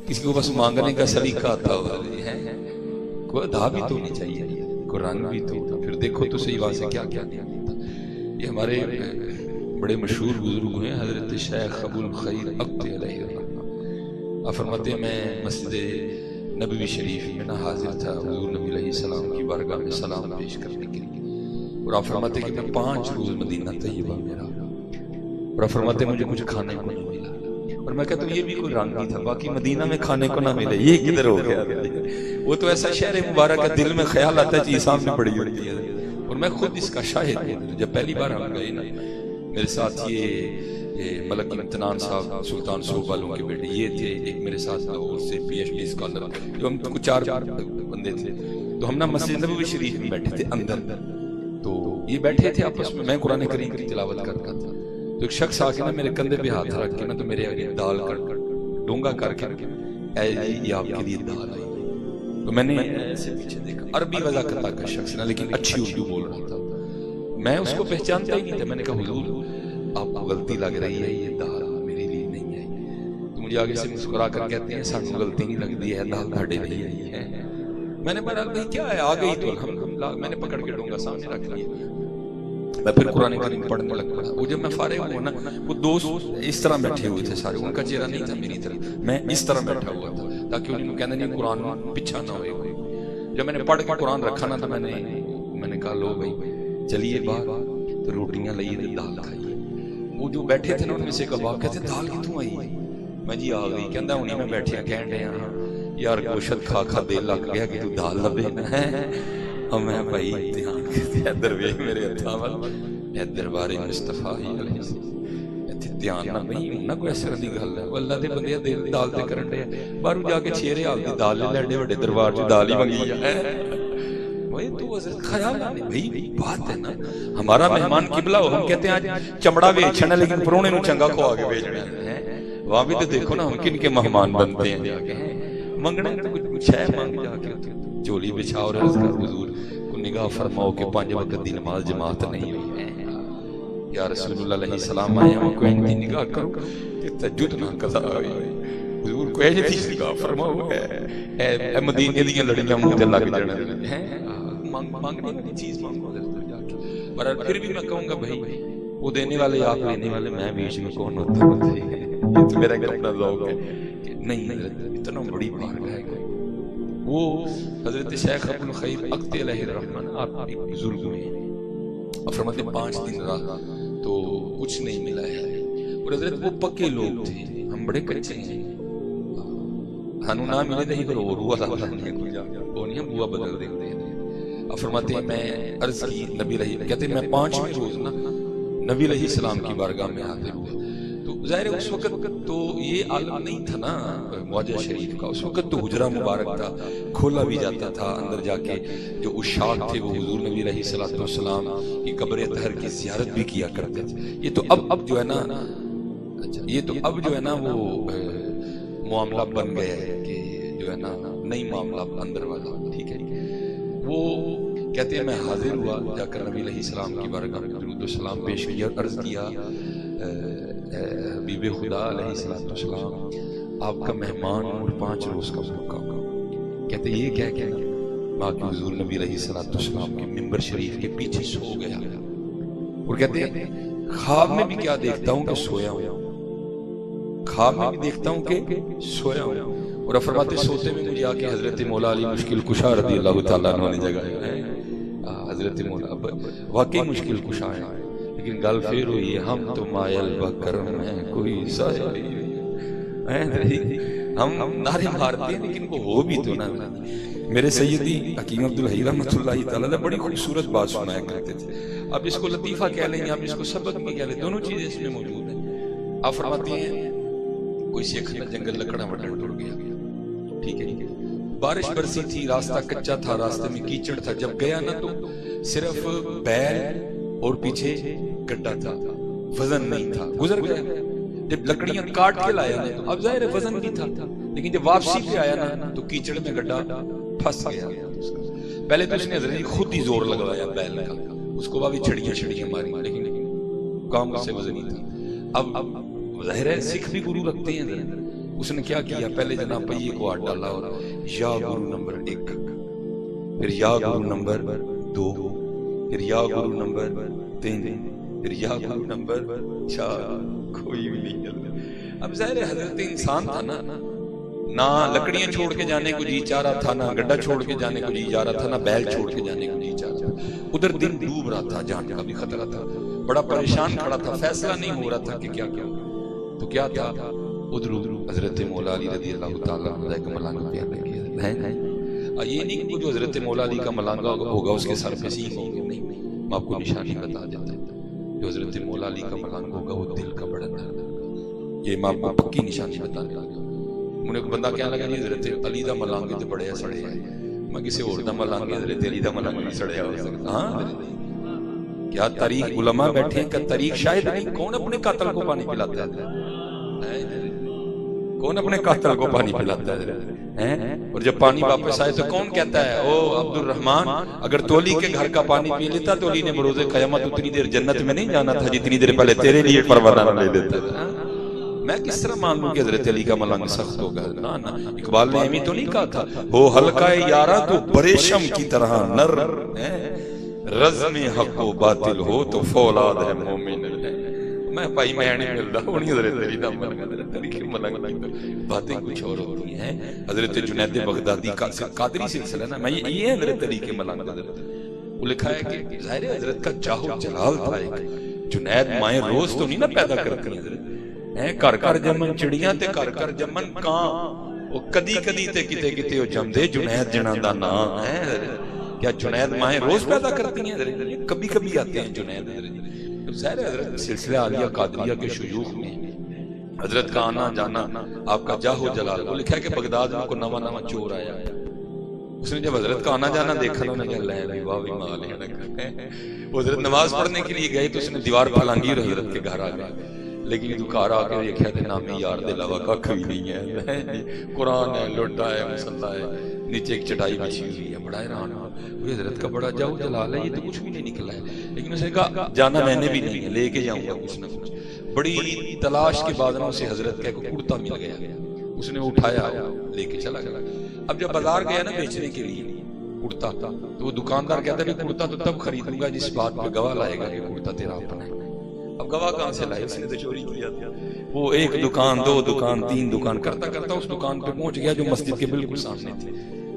کسی کو بس مانگنے کا سلیقہ آتا ہوا ہے، کوئی ادا بھی تو نہیں چاہیے، کوئی رنگ بھی تو پھر دیکھو تو صحیح وہاں سے کیا کیا نہیں ملتا۔ یہ ہمارے بڑے مشہور بزرگ ہیں حضرت شیخ ابو الخیر اقط علیہ الرحمہ، آپ فرماتے ہیں میں مسجد نبوی شریف میں نہ حاضر تھا حضور نبی علیہ السلام کی بارگاہ میں سلام پیش کرنے کے لیے، اور آپ فرماتے ہیں کہ میں 5 روز مدینہ طیبہ میں رہا، اور آپ فرماتے ہیں مجھے کچھ کھانے کو نہیں ملا، اور میں کہتا ہوں یہ بھی کوئی رنگ نہیں تھا، باقی مدینہ میں کھانے کو نہ ملے یہ کدھر ہو گیا؟ وہ تو ایسا شہر مبارک ہے، دل میں خیال آتا ہے چیز سامنے پڑی ہوتی ہے، اور میں خود اس کا شاہد ہوں۔ جب پہلی بار ہم گئے نا، میرے ساتھ یہ ملک امتنان صاحب سلطان صوب والوں کے بیٹے یہ تھے، ایک میرے ساتھ لاہور سے پی ایچ ڈی اسکالر، جو ہم کچھ 4 بندے تھے، تو ہم نا مسجد نبوی شریف میں بیٹھے تھے اندر، تو یہ بیٹھے تھے آپس میں قرآن کریم کی تلاوت کر رہا تھا، تو ایک شخص آ کے نا میرے کندھے پہ ہاتھ رکھ کے نا تو میرے آگے دال کر ڈونگا کر کے اے جی یہ آپ کے لیے دال آئی، تو میں نے ایسے پیچھے دیکھا، عربی وضاقتہ کا شخص نا لیکن اچھی اردو بول رہا تھا، میں اس کو پہچانتا ہی نہیں تھا، میں نے کہا حضور آپ کو غلطی لگ رہی ہے، یہ دال میرے لیے نہیں ہے، تو مجھے آگے سے مسکرا کر کہتے ہیں سانو غلطی نہیں لگ دی ہے، دال تھاڑے لیے آئی ہے۔ میں نے بہرحال بھائی کیا ہے، آ گئی تو الحمدللہ، میں نے پکڑ کے ڈونگا سامنے رکھ لیا، میں پھر قرآن کریم پڑھنے لگ پڑا۔ وہ جب میں فارغ ہوا نا، وہ دوست اس طرح بیٹھے ہوئے تھے سارے، ان کا چہرہ نہیں تھا میری طرف، میں اس طرح بیٹھا ہوا تھا تاکہ انہوں کہنا نہیں قرآن پیچھا نہ ہوئے کوئی۔ جب میں نے پڑھ کے قرآن رکھا نا تو میں نے کہا لو بھائی چلیے باہر، تو روٹیاں لئیے تو دال کھائیے۔ وہ جو بیٹھے تھے نا ان میں سے ایک باپ کہتے دال کتوں آئی؟ میں جی آ گئی، کہندا ہونی میں بیٹھے کہن رہے ہاں یار گوشت کھا کھا دل لگ گیا کہ تو دال لبے نا ہے، میں بھائی امتحان کرتے ادھر ویکھ میرے ہتھاں ول، اے دربار مصطفیٰ علیہ السلام، ایتھے دھیان نہ بھئی نہ کوئی اس طرح دی گل ہے، اللہ دے بندے دل دال تے کرن دے، باہروں جا کے چھیرے حال دی دال لے لے وڈے دربار چ دال ہی منگی ہے۔ بھائی تو حضرت خیال آنے بھئی بات ہے نا، ہمارا مہمان قبلہ ہو، ہم کہتے ہیں آج چمڑا بیچنا ہے لیکن پرونے نو چنگا کھوا کے بیچنا ہے، وہاں بھی تو دیکھو نا ہم کن کے مہمان بنتے ہیں، جا کے منگنا تو کچھ ہے مانگ جا کے چولی بچھا اور عرض کر حضور کو نگاہ فرماؤ کہ 5 وقت دی نماز جماعت نہیں ہوئی ہے، یا رسول اللہ علیہ السلام آئے ہوں کوئی انتی نگاہ کرو کہ تجد نہ قضا ہوئی، حضور کو ایجے تھی نگاہ فرماؤ، اے مدینے دیاں لڑیاں منہ تے لگ جانا ہیں، مانگنے والی چیز مانگو حضرت جا کے۔ پر پھر بھی میں کہوں گا بھائی وہ دینے والے آپ لینے والے میں بیچ میں کون ہوتا ہے، یہ تو میرا ایک اپنا ذوق ہے کہ نہیں حضرت اتنا بڑی بات ہے۔ وہ حضرت شیخ ابو الخیر اقط علیہ الرحمہ آپ ایک بزرگ میں اور فرماتے 5 دن رہا تو کچھ نہیں ملا ہے، اور حضرت وہ پکے لوگ تھے، ہم بڑے کچے ہیں، ہنو نہ ملے دہی کرو اور ہوا اللہ نے کوئی جا وہ نہیں ہم ہوا بدل دیتے ہیں۔ اب فرماتے ہیں میں عرض کی نبی رہی، کہتے ہیں میں 5ویں روز نا نبی علیہ السلام کی بارگاہ میں حاضر ہوئے، تو ظاہر ہے اس وقت تو یہ عالم نہیں تھا نا معجزہ شریف کا، اس وقت تو حجرہ مبارک تھا، کھولا بھی جاتا تھا، اندر جا کے جو اشاق تھے وہ حضور نبی علیہ السلام کی قبر اطہر کی زیارت بھی کیا کرتے تھے۔ یہ تو اب جو ہے نا، یہ تو اب جو ہے نا وہ معاملہ بن گیا ہے کہ جو ہے نا نئی معاملہ اندر والا، ٹھیک ہے۔ وہ کہتے ہیں میں حاضر ہوا، جا کر نبی علیہ السلام کی بارگاہ میں درود و سلام پیش کیا، عرض کیا حبیب خدا علیہ السلام آپ کا مہمان اور 5 روز کا بھوکا ہوگا۔ کہتے ہیں یہ کہہ کے باقی حضور نبی علیہ السلام کے منبر شریف کے پیچھے سو گیا، اور کہتے ہیں خواب میں بھی کیا دیکھتا ہوں کہ سویا ہوں، خواب میں بھی دیکھتا ہوں کہ سویا ہوں، اور فرماتے سوتے میں مجھے آکے حضرت مولا علی مشکل کشا رضی اللہ تعالیٰ عنہ نے جگایا ہے، حضرت مولا واقعی مشکل کشا ہے، لیکن گل پھر ہوئی ہے ہم تو مائل بکرم ہے کوئی سائل، ہم نعرے مارتے ہیں لیکن وہ ہو بھی تو نہ۔ میرے سیدی حکیم عبدالحی رحمۃ اللہ تعالیٰ بڑی خوبصورت بات سنایا کرتے تھے، اب اس کو لطیفہ کہہ لیں یا اس کو سبق بھی کہہ لیں، دونوں چیزیں اس میں موجود ہیں۔ آپ فرماتے ہیں کوئی سیکھ نہ جنگل لکڑا وڈن ٹوٹ گیا، ٹھیک ہے، بارش برسی تھی، راستہ کچا تھا، راستے میں کیچڑ تھا، جب گیا نا تو صرف بیل اور پیچھے گڈھا تھا، وزن نہیں تھا، گزر گیا۔ جب لکڑیاں کاٹ کے لایا نا تو اب ظاہر ہے وزن بھی تھا، لیکن جب واپسی پہ آیا نا تو کیچڑ میں گڈھا پھنس گیا۔ پہلے تو اس نے حضرت خود ہی زور لگوایا بیل کا، اس کو بھی چھڑیاں ماری، لیکن کام سے وزن ہی تھا۔ اب ظاہر ہے سکھ بھی گرو رکھتے ہیں، اس نے کیا کیا؟ پہلے جناب پہیے کو ہاتھ ڈالا اور یا گرو نمبر 1، پھر یا گرو نمبر 2، پھر یا گرو نمبر 3، پھر یا گرو نمبر 4، کوئی بھی نہیں چل۔ اب ظاہر حضرت انسان تھا نا، نہ لکڑیاں چھوڑ کے جانے کو جی چاہ رہا تھا، نہ گڈھا چھوڑ کے جانے کو جی چاہ رہا تھا، نہ بیل چھوڑ کے جانے کو جی چاہ رہا تھا۔ ادھر دن ڈوب رہا تھا، جان کا بھی خطرہ تھا، بڑا پریشان کھڑا تھا، فیصلہ نہیں ہو رہا تھا کہ کیا کیا۔ تو کیا تھا؟ ادھر حضرت مولا علی رضی اللہ تعالیٰ عنہ کا ملانگا پیار کیا ہے۔ یہ نہیں کہ جو حضرت مولا علی کا ملانگا ہوگا اس کے سر پہ سینگ ہوں گے، نہیں، میں آپ کو نشانی بتا دیتا ہوں۔ جو حضرت مولا علی کا ملانگا ہوگا وہ دل کا بڑا درد ہوگا، یہ میں آپ کو پکی نشانی بتا دیتا ہوں۔ مجھے ایک بندہ کہنے لگا جی حضرت علی دا ملانگے تو بڑے سڑے ہیں، میں کسی اور دا ملانگے حضرت علی دا ملانگا نہیں سڑیا ہو سکتا۔ ہاں کیا تاریخ علماء بیٹھے ہیں کہ تاریخ شاید نہیں، کون اپنے قاتل کو پانی پلاتا ہے؟ کون اپنے قاتل کو پانی پلاتا ہے؟ اور جب پانی واپس آئے تو کون کہتا ہے او عبد الرحمن اگر تولی کے گھر کا پانی پی لیتا تولی نے بروز قیامت اتنی دیر جنت میں نہیں جانا تھا جتنی دیر پہلے تیرے لیے پروانہ لے دیتا تھا۔ میں کس طرح مان لوں کہ حضرت علی کا ملانگ سخت ہوگا؟ نا اقبال نے ایمی تو نہیں کہا تھا ہو حلقہ یارا تو پریشم کی طرح نر، رزم حق و باطل ہو تو فولاد ہے مومن۔ میں پائی میں نہیں مل رہا ہوں، حضرت علی دا ملانگ، حضرت علی کے ملانگ کی باتیں کچھ اور ہوتی ہیں۔ حضرت جنید بغدادی کا قادری سلسلہ نا، میں یہ حضرت علی کے ملانگ حضرت وہ لکھا ہے کہ ظاہر حضرت کا جاہ و جلال تھا ایک۔ جنید مائیں روز تو نہیں نا پیدا کرتی حضرت، کر کر جمن چڑیاں تے کر کر جمن کان، وہ کدی کدی تے کتے کتے وہ جمدے جنید جناں دا نام ہے۔ کیا جنید مائیں روز پیدا کرتی ہیں؟ کبھی کبھی آتے ہیں جنید حضرت۔ ظاہر حضرت سلسلہ عالیہ قادریہ کے شیوخ میں حضرت کا آنا جانا، آپ کا جاہ و جلال۔ وہ لکھا ہے کہ بغداد میں کو نواں نواں چور آیا، اس نے جب حضرت کا آنا جانا دیکھا انہوں نے کہا لے واہ بھی مال ہے۔ وہ حضرت نماز پڑھنے کے لیے گئے تو اس نے دیوار پھلانگی اور حضرت کے گھر آ گئے، لیکن یہ دکار آ کے دیکھا تھے نامی یار دے علاوہ ککھ بھی نہیں ہے، قرآن ہے، لوٹا ہے، مصلی ہے، نیچے ایک چٹائی بچھی ہوئی ہے۔ بڑا حیران ہوا، حضرت کا بڑا جاؤ جلال ہے، یہ تو کچھ بھی نہیں نکلا ہے۔ لیکن اس نے کہا جانا میں نے بھی نہیں ہے، لے کے جاؤں گا کچھ نہ کچھ۔ بڑی تلاش کے بعد اسے حضرت کا ایک کرتا مل گیا، اس نے اٹھایا لے کے چلا گیا۔ اب جب بازار گیا نا بیچنے کے لیے کرتا، تو وہ دکاندار کہتا ہے کرتا تو تب خریدوں گا جس بات پہ گواہ لائے گا کہ کرتا تیرا اپنا ہے۔ اب گواہ کہاں سے لائے؟ اس نے تو چوری کیا تھا۔ وہ ایک دکان، دو دکان، تین دکان کرتا کرتا اس دکان پہ پہنچ گیا جو مسجد کے بالکل سامنے تھی۔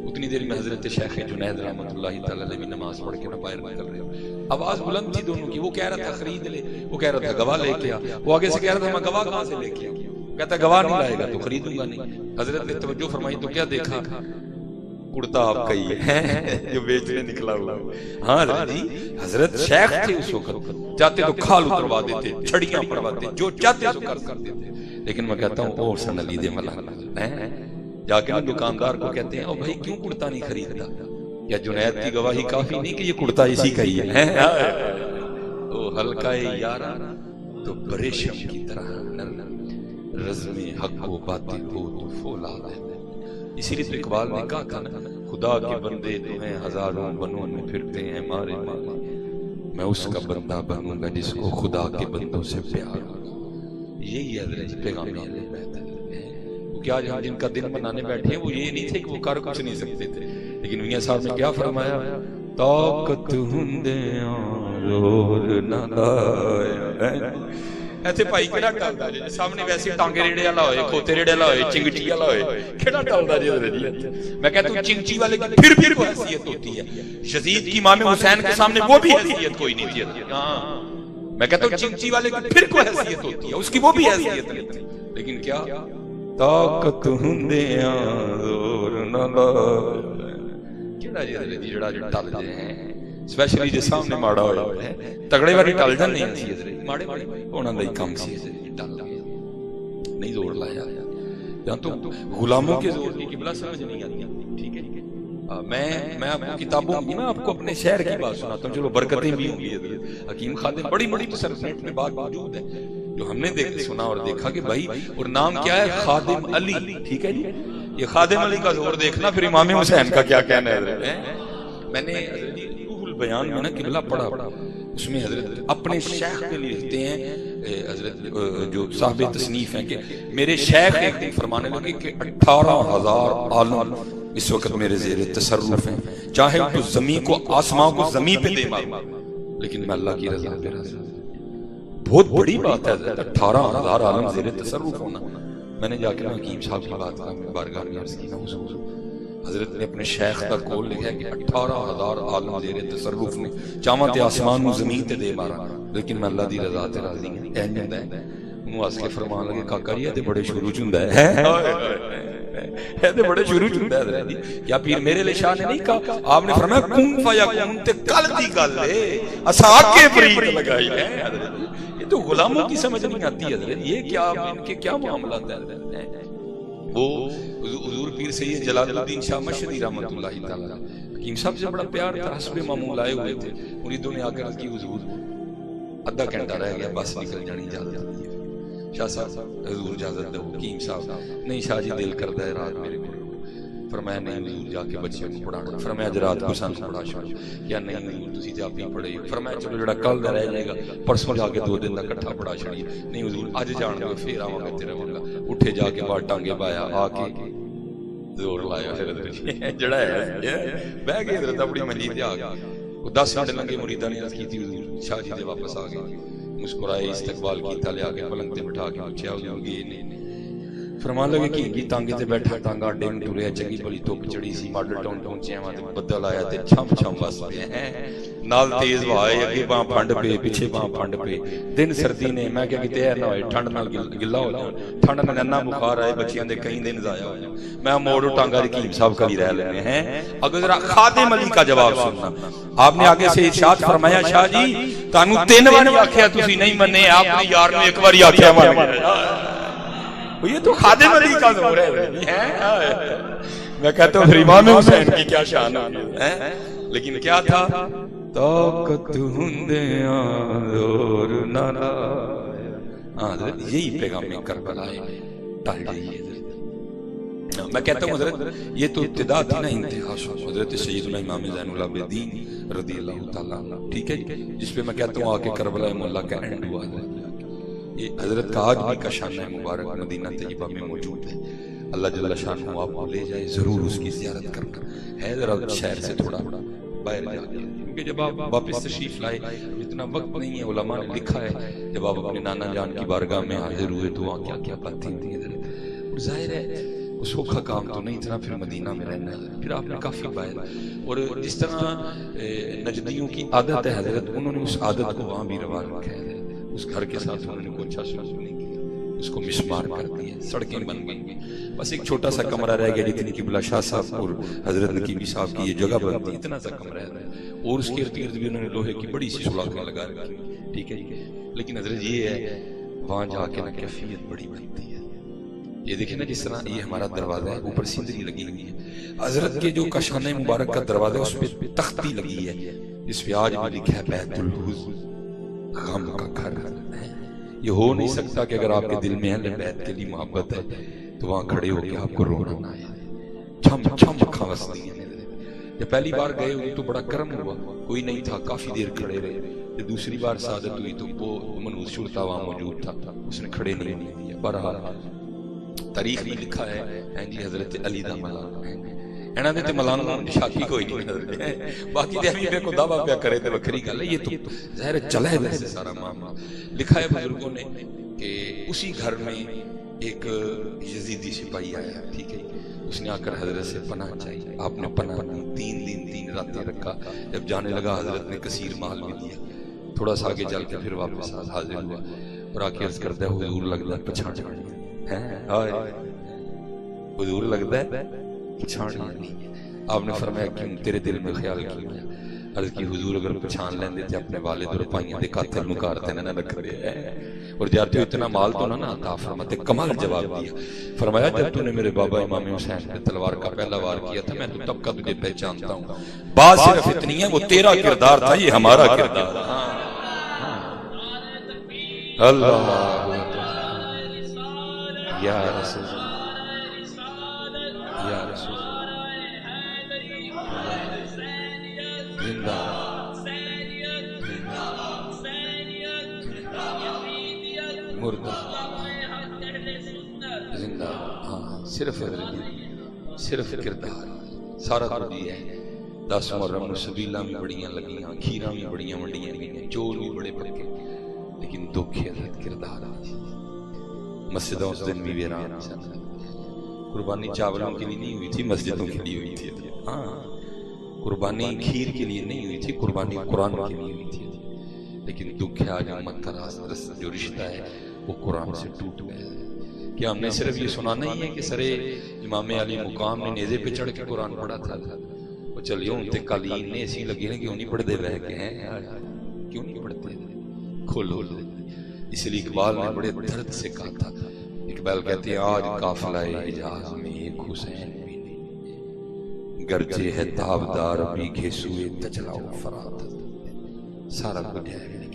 اتنی دیر میں حضرت شیخ جنید رحمۃ اللہ تعالی علیہ بھی نماز پڑھ کے باہر نکل رہے ہو۔ آواز بلند تھی دونوں کی، وہ کہہ رہا تھا خرید لے، وہ کہہ رہا تھا گواہ لے کے آ۔ وہ آگے سے کہہ رہا تھا میں گواہ کہاں سے لے کے آؤں؟ کہتا گواہ نہیں لائے گا تو خریدوں گا نہیں۔ حضرت نے توجہ فرمائی تو کیا دیکھا؟ کرتا آپ کا ہی ہے جو بیچنے نکلا ہوا۔ ہاں جی حضرت شیخ تھے اس وقت، چاہتے تو کھال اتروا دیتے، چھڑیاں پڑواتے، جو چاہتے سو کر دیتے۔ لیکن میں کہتا ہوں اور سن علی دے ملانگ جا کے دکاندار کو کہتے ہیں او بھائی کیوں کرتا نہیں خریدتا؟ یا جنید کی گواہی کافی نہیں کہ یہ کرتا اسی کا ہی ہے؟ او حلقہ یارا تو پریشم کی طرح رزم حق و باطل ہو تو فولاد ہے۔ اسی لیے تو اقبال نے کہا تھا نا خدا کے بندے تو ہیں ہزاروں بنوں میں پھرتے ہیں مارے مارے، میں اس کا بندہ بنوں گا جس کو خدا کے بندوں سے پیار ہو۔ یہی حضرت پیغام بہتر ہے کہ آج ہم جن کا دن منانے بیٹھے ہیں وہ یہ نہیں تھے کہ وہ کر کچھ نہیں سکتے تھے، لیکن میاں صاحب نے کیا فرمایا؟ طاقت ہندیاں زور نہ لایا۔ ایسے بھائی کیڑا ٹالدا جی سامنے ویسے ٹانگے ریڑے والا ہوئے، کھوتے ریڑے والا ہوئے، چنگٹی والا ہوئے، کیڑا ٹالدا جی حضرت جی؟ میں کہتا ہوں چنگٹی والے کی پھر کوئی حیثیت ہوتی ہے، یزید کی امام حسین کے سامنے وہ بھی حیثیت کوئی نہیں تھی۔ ہاں میں کہتا ہوں چنگٹی والے کی پھر کوئی حیثیت ہوتی ہے، اس کی وہ بھی حیثیت نہیں تھی، لیکن کیا طاقت ہندیاں زور نہ لایا۔ کیڑا جی حضرت جی جڑا ٹل دے ہیں سپیشلی جے سامنے ماڑا ہویا ہے، تگڑے والی ٹل جان نہیں سی حضرت، ماڑے ماڑے انہاں دا ہی کام سی حضرت، ٹل نہیں زور لایا۔ یا تو غلاموں کے زور کی قبلہ سمجھ نہیں آتی، ٹھیک ہے؟ میں آپ کو کتابوں میں آپ کو اپنے شہر کی بات سناتا ہوں، چلو برکتیں بھی ہوں گی حضرت۔ حکیم خادم بڑی بڑی تصرفات میں بات موجود ہے جو ہم نے سنا اور دیکھا کہ بھائی، اور نام کیا ہے؟ خادم علی، ٹھیک ہے جی؟ یہ خادم علی کا زور دیکھنا، پھر امام حسین کا کیا کہنا ہے حضرت؟ میں نے حضرت روح البیان میں نا قبلہ پڑھا، اس میں حضرت اپنے شیخ کے لیے لکھتے ہیں حضرت جو صاحب تصنیف ہیں کہ میرے شیخ ایک دن فرمانے لگے کہ 18,000 عالم اس وقت میرے زیر تصرف ہیں، چاہے تو زمین کو آسمان کو زمین پہ دے ماروں لیکن میں اللہ کی رضا پہ راضی ہوں۔ بہت بڑی بات ہے حضرت 18,000 عالم زیر تصرف ہونا۔ میں نے جا کے حکیم صاحب کی بات کہا، میں بارگاہ میں عرض کی، حضور حضرت نے اپنے شیخ کا قول لکھا ہے کہ 18,000 عالم زیر تصرف نے چاواں تے آسمان نو زمین تے دے مارا لیکن میں اللہ دی رضا تے راضی ہوں۔ این ہوندا ہے منہ ہس کے فرمان لگے کاکا جی تے بڑے شروع چ ہوندا ہے، اے تے بڑے شروع چ ہوندا ہے حضرت۔ کیا پیر میرے علیہ شاہ نے نہیں کہا، آپ نے فرمایا کن فیکون تے کل دی گل ہے، اساں کے فرید لگائی ہے حضرت۔ یہ تو غلاموں کی سمجھ نہیں آتی حضرت، یہ کیا ان کے کیا معاملات ہیں حضرت۔ وہ حضور پیر سید جلال الدین شاہ مشہدی رحمۃ اللہ تعالی حکیم صاحب سے بڑا پیار تھا، حسب معمول آئے ہوئے تھے، مریدوں نے آ کر کی حضور آدھا گھنٹہ رہ گیا بس نکل جانی اجازت دی، شاہ صاحب حضور اجازت دو، حکیم صاحب نہیں شاہ جی دل کرتا ہے رات میرے کو، فرمایا نہیں حضور جا کے بچیوں کو پڑھانا، فرمایا اج رات کو سان پڑھا چھوڑ، کیا نہیں حضور تسی تے آپ ہی پڑھے، فرمایا چلو جڑا کل دا رہ جائے گا پرسوں جا کے 2 دن دا اکٹھا پڑھا چھڑیے، نہیں حضور اج جان دو پھر آواں گا تیرے ونگا، اٹھے جا کے باہر ٹانگے پایا، آ کے زور لایا حضرت جڑا ہے بہ گئے حضرت اپنی منجی تے آ گئے، 10 منٹ لنگے مریداں نے عرض کی تھی حضور شاہ جی دے واپس آ گئے، مسکرائے استقبال کیتا، لے آ کے پلنگ تے بٹھا کے پوچھا حضور گئے نہیں، فرمان لگے کہ انگی تانگے تے بیٹھا ٹانگا اڈے میں ٹریا، چنگی بھلی دھوپ چڑھی سی، ماڈل ٹاؤن پہنچے ہاں تے بدل آیا تے چھم چھم بس پے ہیں، نال تیز ہوا ہے، اگے باں پھنڈ پے پیچھے باں پھنڈ پے، دن سردی نے میں کہ کتے نہ ہوئے ٹھنڈ نال گلا ہو جاؤ، ٹھنڈ میں ننا بخار آئے بچیاں دے کئی دن ضائع ہو جاؤ، میں موڑو ٹانگا حکیم صاحب کا ہی رہ لینے ہیں۔ اگر ذرا خادم علی کا جواب سننا، آپ نے آگے سے ارشاد فرمایا شاہ جی تانوں 3 بار آکھیا تسی نہیں منے، آپ نے یار نے ایک بار آکھیا مان گئے، یہ تو خادم علی کا زور ہے۔ میں کہتا ہوں پھر امام حسین کی کیا شان ہے، لیکن کیا تھا طاقت ہندیاں زور نہ لایا، یہی پیغام کربلا ہے، ٹل جائیے حضرت۔ میں کہتا ہوں حضرت یہ تو ابتدا تھی نا، انتہا حضرت سیدنا امام زین العابدین رضی اللہ تعالیٰ عنہ، ٹھیک ہے جس پہ میں کہتا ہوں آ کے کربلا مولا کا اینڈ ہوا ہے۔ یہ حضرت کا آج بھی کا شان مبارک مدینہ طیبہ میں موجود ہے، اللہ جل شانہ آپ کو لے جائے ضرور اس کی زیارت کرنا ہے، ذرا شہر سے تھوڑا باہر جا کے، کیونکہ جب آپ واپس تشریف لائے اتنا وقت نہیں ہے، علماء نے لکھا ہے جب آپ اپنے نانا جان کی بارگاہ میں حاضر ہوئے تو وہاں کیا کیا باتیں ہوئی ہیں، ظاہر ہے سوکھا کام تو نہیں تھا، پھر مدینہ میں رہنا ہے، پھر آپ نے کافی باہر، اور جس طرح نجدیوں کی عادت ہے حضرت، انہوں نے اس عادت کو وہاں بھی روا رکھا ہے، اس گھر کے ساتھ انہوں نے کوئی اچھا سلوک نہیں کیا، اس کو مسمار کر دیا، سڑکیں بن گئی، بس ایک چھوٹا سا کمرہ رہ گیا جتنی قبلہ شاہ صاحب اور حضرت نقیبی صاحب کی یہ جگہ بنتی، اتنا سا کمرہ ہے، اور اس کے ارد گرد بھی انہوں نے لوہے کی بڑی سی سلاخیں لگا رکھی، ٹھیک ہے جی، لیکن حضرت یہ ہے وہاں جا کے نا کیفیت بڑی بنتی ہے۔ یہ دیکھیں نا جس طرح یہ ہمارا دروازہ ہے، اوپر سندری لگی ہوئی ہے، حضرت کے جو کاشانہ مبارک کا دروازہ ہے اس پہ تختی لگی ہے، اس پہ آج بھی لکھا ہے بیت الحزن، غم کا گھر ہے۔ یہ ہو نہیں سکتا کہ اگر آپ کے دل میں اہل بیت کے لیے محبت ہے تو وہاں کھڑے ہو کے آپ کو رونا نہ آئے، چھم چھم اکھاں وسدی ہیں۔ جب پہلی بار گئے ہوئے تو بڑا کرم ہوا، کوئی نہیں تھا، کافی دیر کھڑے رہے، جب دوسری بار سعادت ہوئی تو وہ منوس شرطا وہاں موجود تھا، اس نے کھڑے نہیں دیا۔ بہرحال تاریخ میں لکھا ہے جی حضرت علی دا ملان انہاں دے تے ملان شاکی کوئی نہیں حضرت، باقی تے ابھی کو دعویٰ پیا کرے تے وکری گل ہے، یہ تو ظاہر چلا ہے ویسے سارا معاملہ۔ لکھا ہے بزرگوں نے کہ اسی گھر میں ایک یزیدی سپاہی آیا، ٹھیک ہے، اس نے آ کر حضرت سے پناہ چاہیے، آپ نے پناہ دی، 3 دن 3 راتیں رکھا، جب جانے لگا حضرت نے کثیر مال بھی دیا، تھوڑا سا آگے چل کے پھر واپس حاضر ہوا اور آ کے عرض کرتا ہے حضور لگتا ہے پچھاڑ حضور لگتا ہے پچھاڑ نہیں ہے۔ آپ نے فرمایا کیوں، تیرے دل میں خیال کیوں ہے؟ عرض کی حضور اگر پچھان لیندے تھے اپنے والد اور پائیاں دے قاتل مکارتے نہ رکھ دے، اور جاتے اتنا مال تو نہ عطا فرماتے، کمال جواب دیا، فرمایا جب تو نے میرے بابا امام حسین پہ تلوار کا پہلا وار کیا تھا میں تو تب کا تجھے پہچانتا ہوں، بات صرف اتنی ہے وہ تیرا کردار تھا، یہ ہمارا کردار تھا۔ اللہ یا رسول یا رسول زندہ صرف صرف کردار سارا کچھ یہ ہے 10 محرم سبیلاں بھی بڑیاں لگیاں کھیراں بھی بڑیاں ونڈیاں گئیاں چول بھی بڑے پکے لیکن دکھ حضرت کردار مسجدوں اس دن بھی ویران قربانی چاولوں کے لیے نہیں ہوئی تھی مسجدوں کے لیے ہوئی تھی ہاں قربانی کھیر کے لیے نہیں ہوئی تھی قربانی قرآن کے لیے ہوئی تھی لیکن دکھ ہے آج امت کا جو رشتہ ہے وہ قرآن سے ٹوٹ گیا ہے کہ ہم نے صرف یہ سنا نہیں ہے کہ سرے امام علی مقام نے نیزے پہ چڑھ کے قرآن پڑھا تھا وہ چلیے ان تے قالین نے ایسی لگی نا کیوں نہیں پڑھتے بہ کے ہیں کیوں نہیں پڑھتے کھولو اس لیے اقبال نے بڑے درد سے کہا تھا اقبال کہتے ہیں آج قافلہ حجاز میں ایک حسین بھی نہیں گرجے ہے تابدار بھی گھسوئے تجلا و فرات سارا کچھ ہے